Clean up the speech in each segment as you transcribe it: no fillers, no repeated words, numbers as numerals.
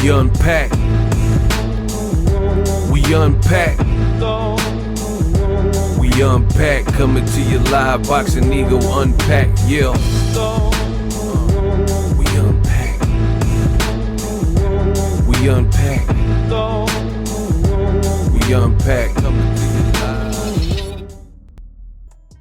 We unpack. We unpack. We unpack. Coming to your live boxing ego unpack. Yeah. We unpack. We unpack. We unpack. Coming to your live.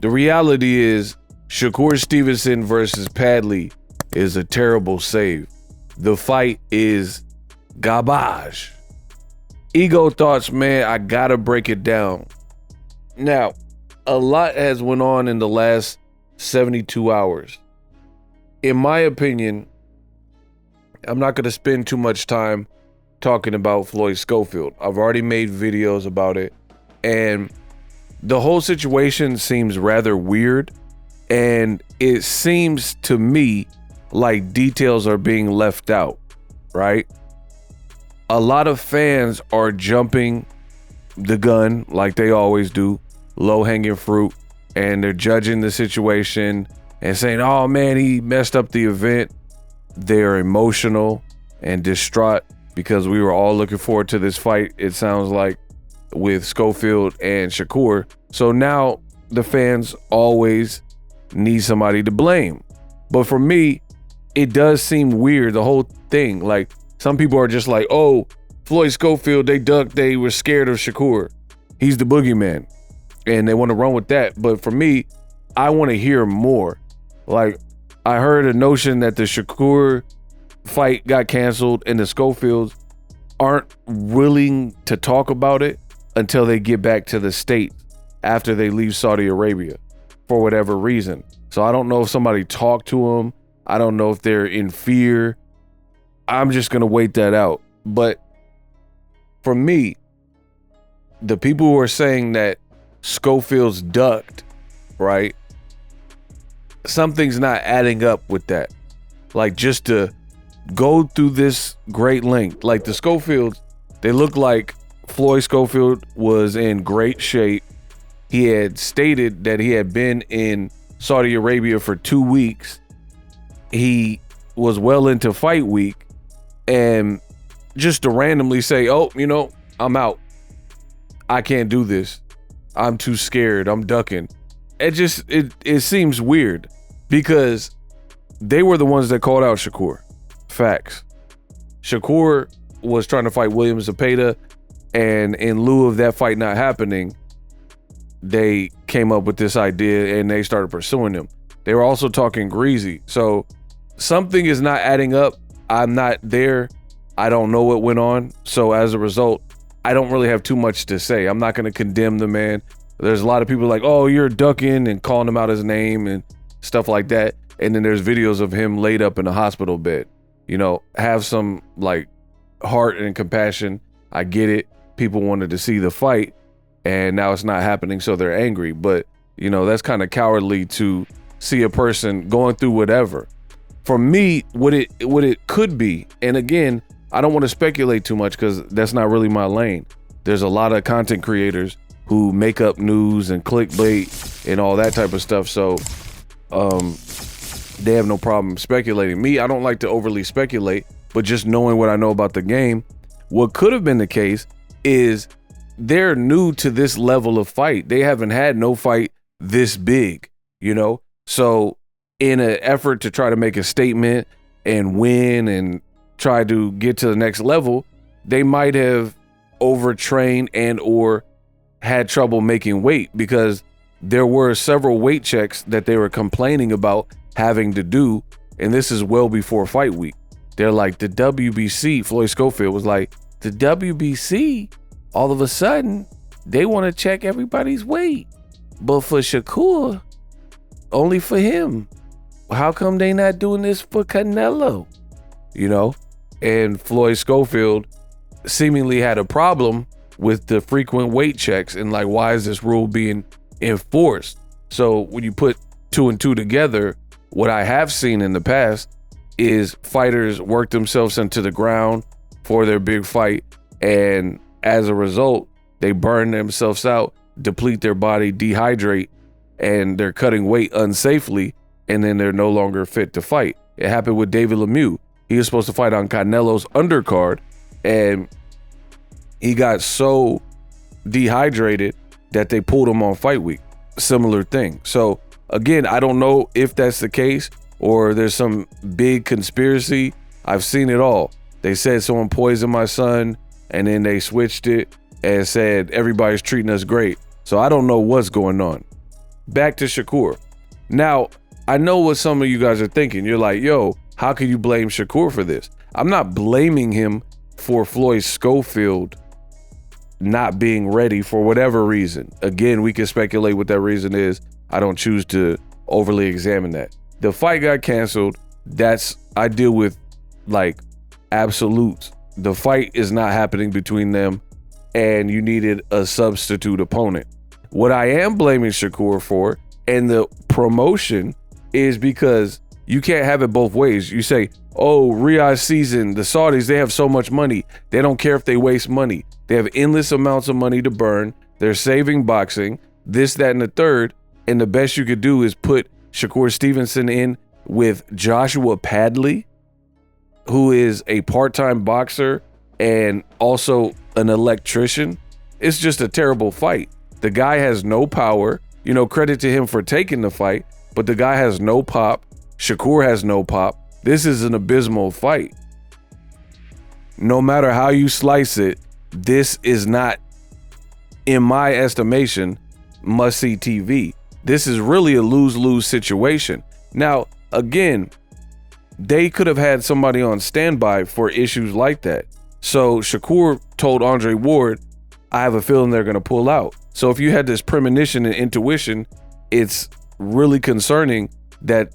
The reality is, Shakur Stevenson versus Padley is a terrible save. The fight is garbage. Ego thoughts, man, I gotta break it down. Now, a lot has went on in the last 72 hours. In my opinion, I'm not gonna spend too much time talking about Floyd Scofield. I've already made videos about it, and the whole situation seems rather weird, and it seems to me like details are being left out, right? A lot of fans are jumping the gun like they always do, low-hanging fruit, and they're judging the situation and saying, oh man, he messed up the event. They're emotional and distraught because we were all looking forward to this fight, it sounds like, with Scofield and Shakur. So now the fans always need somebody to blame. But for me, it does seem weird, the whole thing. Like, some people are just like, oh, Floyd Scofield, they ducked, they were scared of Shakur. He's the boogeyman. And they want to run with that. But for me, I want to hear more. Like, I heard a notion that the Shakur fight got canceled and the Scofields aren't willing to talk about it until they get back to the States after they leave Saudi Arabia for whatever reason. So I don't know if somebody talked to them. I don't know if they're in fear. I'm just going to wait that out. But for me, the people who are saying that Scofield's ducked, right? Something's not adding up with that. Like, just to go through this great length. Like, the Scofields, they look like Floyd Scofield was in great shape. He had stated that he had been in Saudi Arabia for 2 weeks. He was well into fight week, and just to randomly say, oh, you know, I'm out. I can't do this. I'm too scared. I'm ducking. It seems weird because they were the ones that called out Shakur. Facts. Shakur was trying to fight William Zepeda, and in lieu of that fight not happening, they came up with this idea and they started pursuing him. They were also talking greasy. So something is not adding up. I'm not there. I don't know what went on. So as a result, I don't really have too much to say. I'm not going to condemn the man. There's a lot of people like, oh, you're ducking, and calling him out his name and stuff like that. And then there's videos of him laid up in a hospital bed. You know, have some like heart and compassion. I get it. People wanted to see the fight, and now it's not happening, so they're angry. But, you know, that's kind of cowardly to see a person going through whatever. For me, what it could be, and again, I don't want to speculate too much because that's not really my lane. There's a lot of content creators who make up news and clickbait and all that type of stuff. So they have no problem speculating. Me, I don't like to overly speculate, but just knowing what I know about the game, what could have been the case is they're new to this level of fight. They haven't had no fight this big, you know? So in an effort to try to make a statement and win and try to get to the next level, they might have overtrained and or had trouble making weight, because there were several weight checks that they were complaining about having to do, and this is well before fight week. They're like, the WBC, Floyd Scofield was like, the WBC, all of a sudden, they want to check everybody's weight. But for Shakur, only for him. How come they not doing this for Canelo? You know? And Floyd Scofield seemingly had a problem with the frequent weight checks, and like, why is this rule being enforced? So when you put two and two together, what I have seen in the past is fighters work themselves into the ground for their big fight, and as a result, they burn themselves out, deplete their body, dehydrate, and they're cutting weight unsafely, and then they're no longer fit to fight. It happened with David Lemieux. He was supposed to fight on Canelo's undercard, and he got so dehydrated that they pulled him on fight week. Similar thing. So again, I don't know if that's the case or there's some big conspiracy. I've seen it all. They said someone poisoned my son, and then they switched it and said everybody's treating us great. So I don't know what's going on. Back to Shakur. Now, I know what some of you guys are thinking. You're like, yo, how can you blame Shakur for this? I'm not blaming him for Floyd Scofield not being ready for whatever reason. Again, we can speculate what that reason is. I don't choose to overly examine that. The fight got canceled. I deal with like absolutes. The fight is not happening between them, and you needed a substitute opponent. What I am blaming Shakur for and the promotion is because you can't have it both ways. You say, oh, Riyadh season, the Saudis, they have so much money. They don't care if they waste money. They have endless amounts of money to burn. They're saving boxing, this, that, and the third. And the best you could do is put Shakur Stevenson in with Joshua Padley, who is a part-time boxer and also an electrician. It's just a terrible fight. The guy has no power. You know, credit to him for taking the fight, but the guy has no pop. Shakur has no pop. This is an abysmal fight. No matter how you slice it, this is not, in my estimation, must-see TV. This is really a lose-lose situation. Now, again, they could have had somebody on standby for issues like that. So Shakur told Andre Ward, I have a feeling they're going to pull out. So if you had this premonition and intuition, it's really concerning that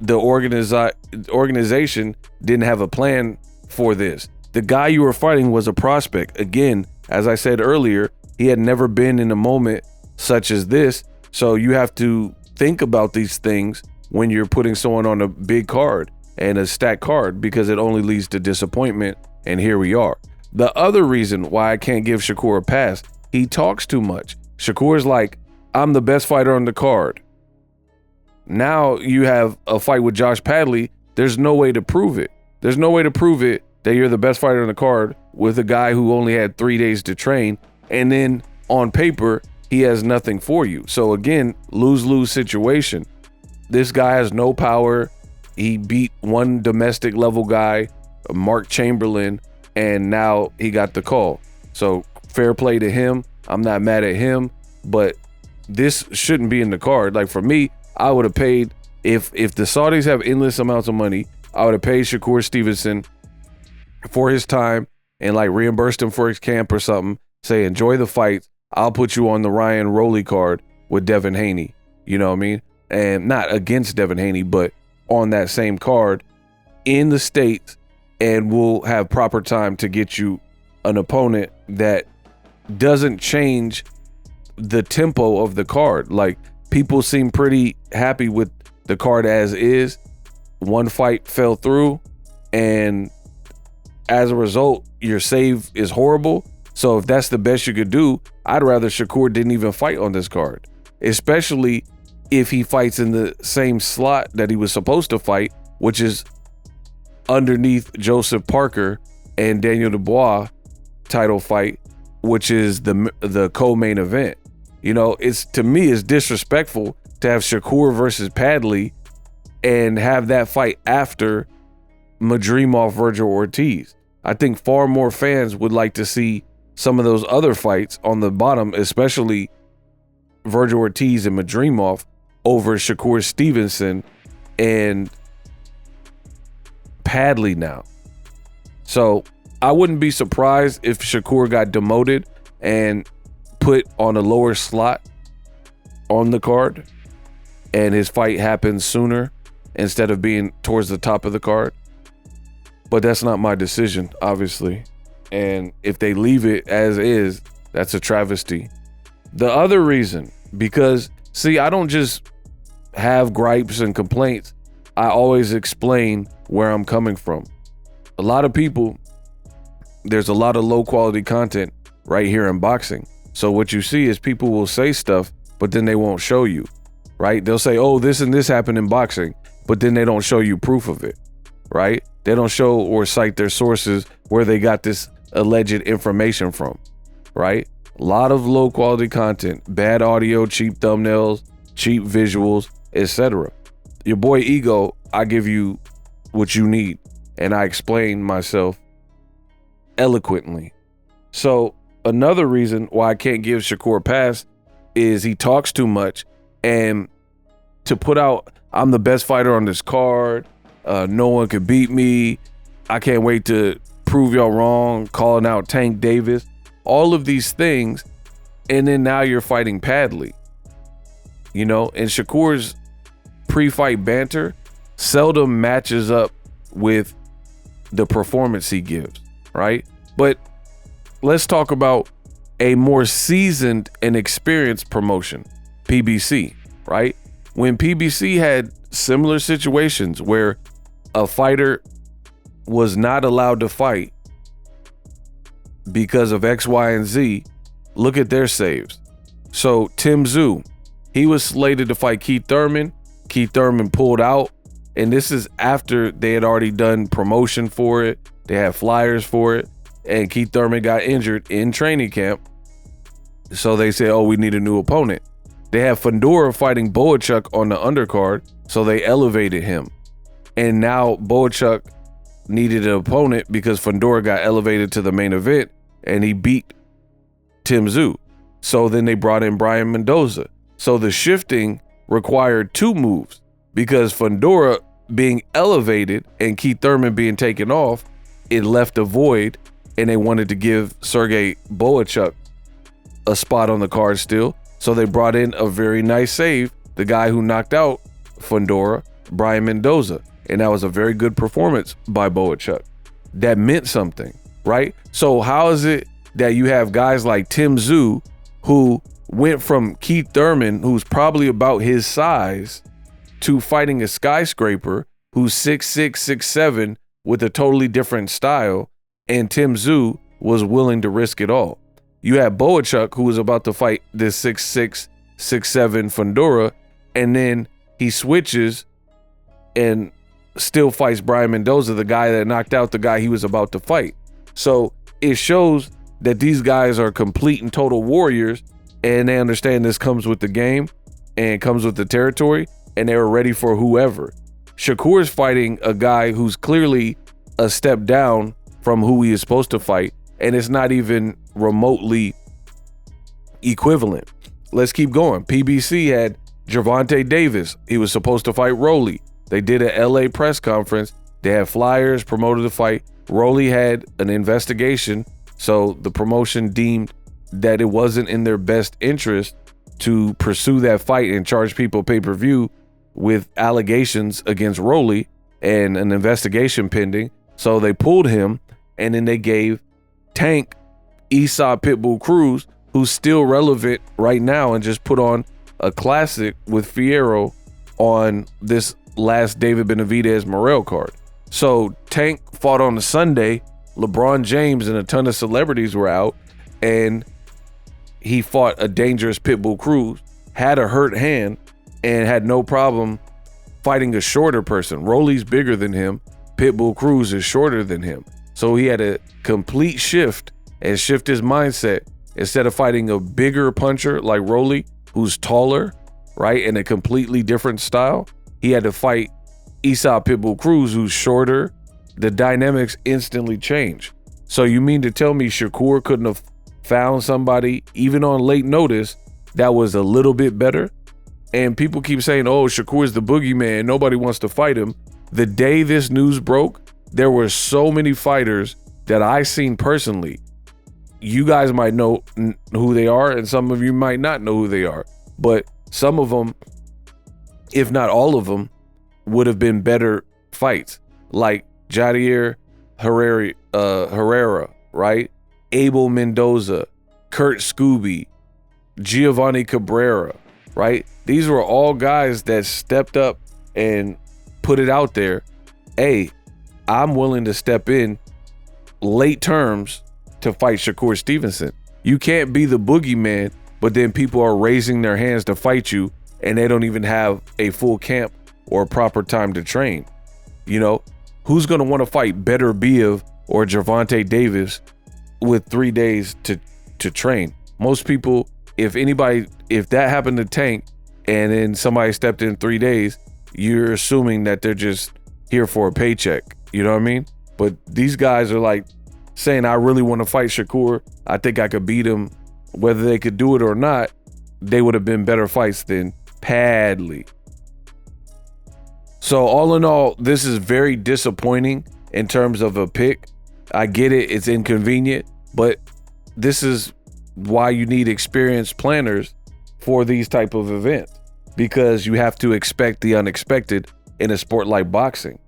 the organization didn't have a plan for this. The guy you were fighting was a prospect. Again, as I said earlier, he had never been in a moment such as this. So you have to think about these things when you're putting someone on a big card and a stacked card, because it only leads to disappointment. And here we are. The other reason why I can't give Shakur a pass, he talks too much. Shakur's like, I'm the best fighter on the card. Now you have a fight with Josh Padley. There's no way to prove it. There's no way to prove it that you're the best fighter on the card with a guy who only had 3 days to train. And then on paper, he has nothing for you. So again, lose-lose situation. This guy has no power. He beat one domestic level guy, Mark Chamberlain, and now he got the call. So fair play to him. I'm not mad at him, but this shouldn't be in the card. Like for me, I would have paid, if the Saudis have endless amounts of money, I would have paid Shakur Stevenson for his time and like reimbursed him for his camp or something. Say, enjoy the fight. I'll put you on the Ryan Rowley card with Devin Haney. You know what I mean? And not against Devin Haney, but on that same card in the States, and we'll have proper time to get you an opponent that doesn't change the tempo of the card. Like, people seem pretty happy with the card as is. One fight fell through, and as a result, your save is horrible. So if that's the best you could do, I'd rather Shakur didn't even fight on this card, especially if he fights in the same slot that he was supposed to fight, which is underneath Joseph Parker and Daniel Dubois title fight, which is the co-main event. You know, to me, it's disrespectful to have Shakur versus Padley and have that fight after Madrimov Virgil Ortiz. I think far more fans would like to see some of those other fights on the bottom, especially Virgil Ortiz and Madrimov over Shakur Stevenson and Padley now. So I wouldn't be surprised if Shakur got demoted and put on a lower slot on the card and his fight happens sooner instead of being towards the top of the card. But that's not my decision, obviously. And if they leave it as is, that's a travesty. The other reason, because, see, I don't just have gripes and complaints. I always explain where I'm coming from. A lot of people, there's a lot of low quality content right here in boxing. So what you see is people will say stuff, but then they won't show you, right? They'll say, oh, this and this happened in boxing, but then they don't show you proof of it, right? They don't show or cite their sources where they got this alleged information from, right? A lot of low quality content, bad audio, cheap thumbnails, cheap visuals, etc. Your boy Ego, I give you what you need, and I explain myself eloquently. So another reason why I can't give Shakur a pass is he talks too much, and to put out, I'm the best fighter on this card, no one could beat me, I can't wait to prove y'all wrong, calling out Tank Davis, all of these things, and then now you're fighting Padley, you know, and Shakur's pre-fight banter seldom matches up with the performance he gives, right? But let's talk about a more seasoned and experienced promotion, PBC, right? When PBC had similar situations where a fighter was not allowed to fight because of X, Y, and Z, look at their saves. So Tim Tszyu, he was slated to fight Keith Thurman. Keith Thurman pulled out, and this is after they had already done promotion for it. They had flyers for it, and Keith Thurman got injured in training camp. So they said, oh, we need a new opponent. They had Fundora fighting Boachuk on the undercard, so they elevated him. And now Boachuk needed an opponent because Fundora got elevated to the main event, and he beat Tim Tszyu. So then they brought in Brian Mendoza. So the shifting required two moves because Fundora being elevated and Keith Thurman being taken off, it left a void, and they wanted to give Sergey Boachuk a spot on the card still. So they brought in a very nice save, the guy who knocked out Fundora, Brian Mendoza. And that was a very good performance by Boachuk. That meant something, right? So how is it that you have guys like Tim Tszyu who went from Keith Thurman, who's probably about his size, to fighting a skyscraper who's 6'6", 6'7", with a totally different style, and Tim Tszyu was willing to risk it all. You had Boachuk, who was about to fight this 6'6", 6'7" Fundora, and then he switches and still fights Brian Mendoza, the guy that knocked out the guy he was about to fight. So it shows that these guys are complete and total warriors, and they understand this comes with the game and comes with the territory, and they were ready for whoever. Shakur's fighting a guy who's clearly a step down from who he is supposed to fight, and it's not even remotely equivalent. Let's keep going. PBC had Gervonta Davis. He was supposed to fight Rolly. They did an LA press conference. They had flyers, promoted the fight. Rolly had an investigation, so the promotion deemed that it wasn't in their best interest to pursue that fight and charge people pay-per-view with allegations against Rolly and an investigation pending. So they pulled him, and then they gave Tank Esau Pitbull Cruz, who's still relevant right now and just put on a classic with Fierro on this last David Benavidez Morrell card. So Tank fought on a Sunday. LeBron James and a ton of celebrities were out, and he fought a dangerous Pitbull Cruz, had a hurt hand, and had no problem fighting a shorter person. Rolly's bigger than him. Pitbull Cruz is shorter than him. So he had a complete shift and shift his mindset. Instead of fighting a bigger puncher like Rolly, who's taller, right, and a completely different style, he had to fight Esau Pitbull Cruz, who's shorter. The dynamics instantly change. So you mean to tell me Shakur couldn't have found somebody, even on late notice, that was a little bit better? And people keep saying, oh, Shakur's the boogeyman, nobody wants to fight him. The day this news broke, there were so many fighters that I seen personally. You guys might know who they are, and some of you might not know who they are. But some of them, if not all of them, would have been better fights. Like Jadir Herrera, right? Abel Mendoza, Kurt Scooby, Giovanni Cabrera, right? These were all guys that stepped up and put it out there. Hey, I'm willing to step in late terms to fight Shakur Stevenson. You can't be the boogeyman, but then people are raising their hands to fight you, and they don't even have a full camp or a proper time to train. You know, who's going to want to fight Better Biev or Gervonta Davis with 3 days to train. Most people, if that happened to Tank and then somebody stepped in 3 days, you're assuming that they're just here for a paycheck. You know what I mean? But these guys are like saying, I really want to fight Shakur. I think I could beat him. Whether they could do it or not, they would have been better fights than Padley. So all in all, this is very disappointing in terms of a pick. I get it. It's inconvenient, but this is why you need experienced planners for these type of events, because you have to expect the unexpected in a sport like boxing.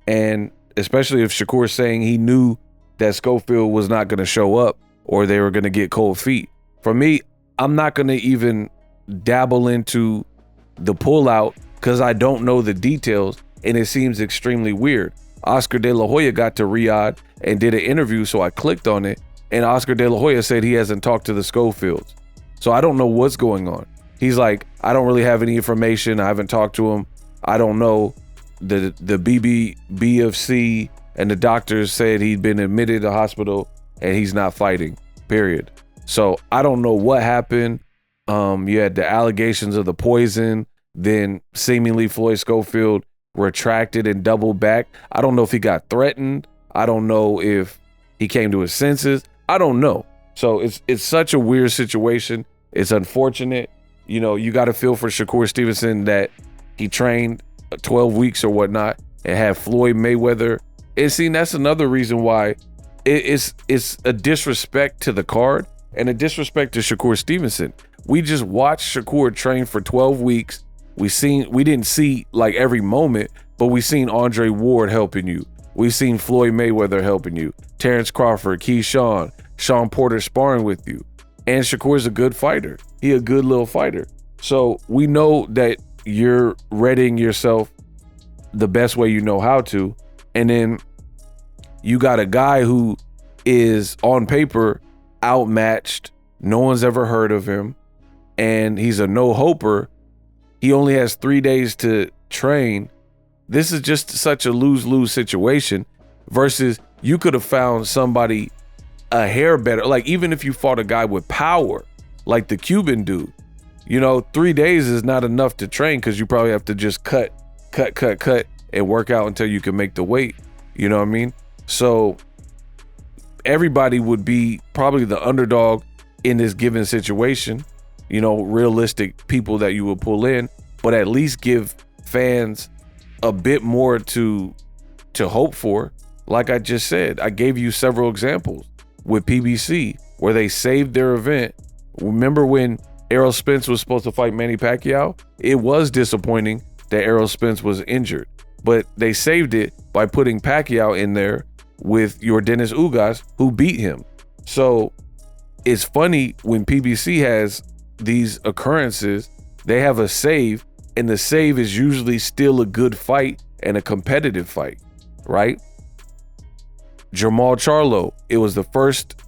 And especially if Shakur's saying he knew that Scofield was not going to show up or they were going to get cold feet. For me, I'm not going to even dabble into the pullout because I don't know the details and it seems extremely weird. Oscar De La Hoya got to Riyadh and did an interview, so I clicked on it, and Oscar De La Hoya said he hasn't talked to the Scofields. So I don't know what's going on. He's like, I don't really have any information. I haven't talked to him. I don't know. The BFC and the doctors said he'd been admitted to hospital and he's not fighting, period. So I don't know what happened. You had the allegations of the poison, then seemingly Floyd Scofield retracted and doubled back. I don't know if he got threatened. I don't know if he came to his senses. I don't know. So it's such a weird situation. It's unfortunate. You know, you got to feel for Shakur Stevenson that he trained 12 weeks or whatnot and had Floyd Mayweather. And see, that's another reason why it's a disrespect to the card and a disrespect to Shakur Stevenson. We just watched Shakur train for 12 weeks. We didn't see like every moment, but we seen Andre Ward helping you. We seen Floyd Mayweather helping you. Terrence Crawford, Keyshawn, Sean Porter sparring with you. And Shakur's a good fighter. He a good little fighter. So we know that you're readying yourself the best way you know how to. And then you got a guy who is on paper outmatched. No one's ever heard of him. And he's a no-hoper. He only has 3 days to train. This is just such a lose-lose situation versus you could have found somebody a hair better. Like even if you fought a guy with power, like the Cuban dude, you know, 3 days is not enough to train because you probably have to just cut and work out until you can make the weight. You know what I mean? So everybody would be probably the underdog in this given situation. You know, realistic people that you would pull in, but at least give fans a bit more to hope for. Like I just said, I gave you several examples with PBC where they saved their event. Remember when Errol Spence was supposed to fight Manny Pacquiao? It was disappointing that Errol Spence was injured, but they saved it by putting Pacquiao in there with your Dennis Ugas, who beat him. So it's funny when PBC has these occurrences, they have a save, and the save is usually still a good fight and a competitive fight, right? Jamal Charlo, it was the first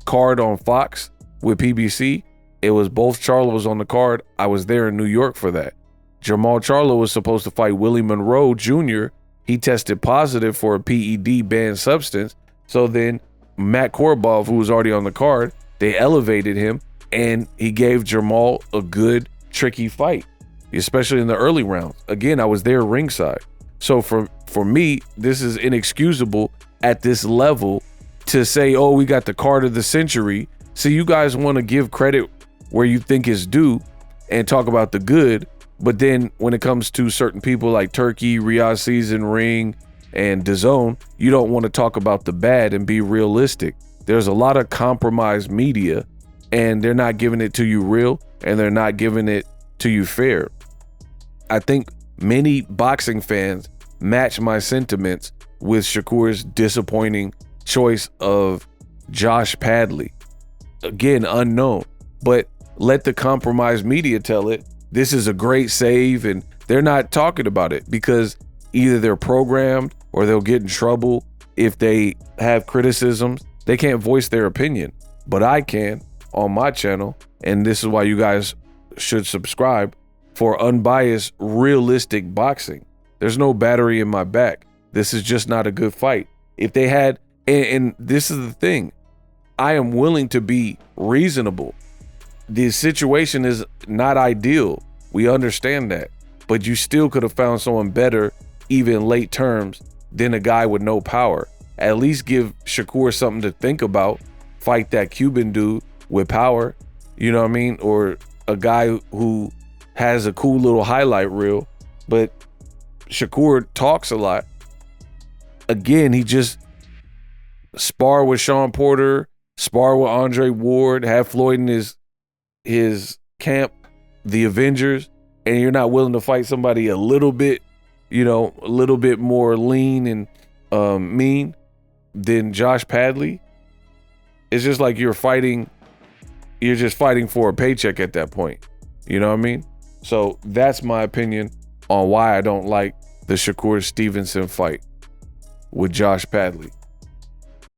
card on Fox with PBC. It was both Charlos on the card. I was there in New York for that. Jamal Charlo was supposed to fight Willie Monroe Jr. He tested positive for a PED banned substance. So then Matt Korobov, who was already on the card, they elevated him and he gave Jamal a good, tricky fight, especially in the early rounds. Again, I was there ringside. So for me, this is inexcusable at this level to say, oh, we got the card of the century. So you guys want to give credit where you think is due and talk about the good. But then when it comes to certain people like Turkey, Riyadh Season, Ring, and DAZN, you don't want to talk about the bad and be realistic. There's a lot of compromised media and they're not giving it to you real and they're not giving it to you fair. I think many boxing fans match my sentiments with Shakur's disappointing choice of Josh Padley. Again, unknown, but let the compromised media tell it. This is a great save, and they're not talking about it because either they're programmed or they'll get in trouble if they have criticisms. They can't voice their opinion, but I can on my channel, and this is why you guys should subscribe for unbiased, realistic boxing. There's no battery in my back. This is just not a good fight. If they had, and this is the thing, I am willing to be reasonable. The situation is not ideal. We understand that. But you still could have found someone better, even late terms, than a guy with no power. At least give Shakur something to think about. Fight that Cuban dude with power. You know what I mean? Or a guy who has a cool little highlight reel. But Shakur talks a lot. Again, he just spar with Sean Porter, spar with Andre Ward, have Floyd in his camp, the Avengers, and you're not willing to fight somebody a little bit, a little bit more lean and mean than Josh Padley. It's just like you're just fighting for a paycheck at that point. You know what I mean? So that's my opinion on why I don't like the Shakur Stevenson fight with Josh Padley.